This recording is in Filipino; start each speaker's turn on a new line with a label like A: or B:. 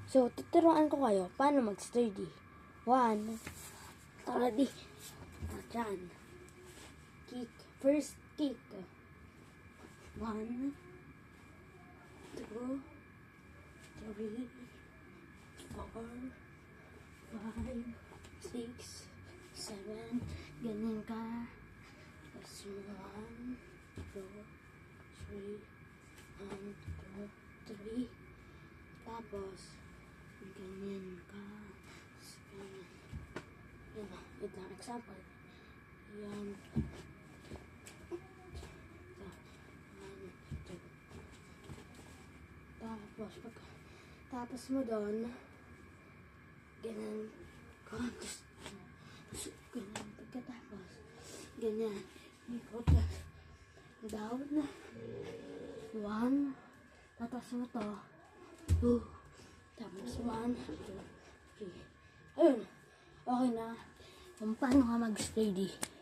A: So, tuturuan ko kayo paano mag-sturdy. 1, tara di. Diyan. Kick. First kick. 1, 2, 3, 4, 5, 6, 7. Ganyan ka. Tapos 1, 2, 3, 1, 2, 3. Tapos, ganyan ka. Ganyan. Yan na. Ito ang example. Yan. Tapos mo doon, ganyan ka. Ganyan. Pagkatapos, ganyan. Ikot ka. Down. 1. Tapos mo to. 2. Tapos 1, 2, 3. Ayun. Okay na. Kung paano ka mag-sturdy.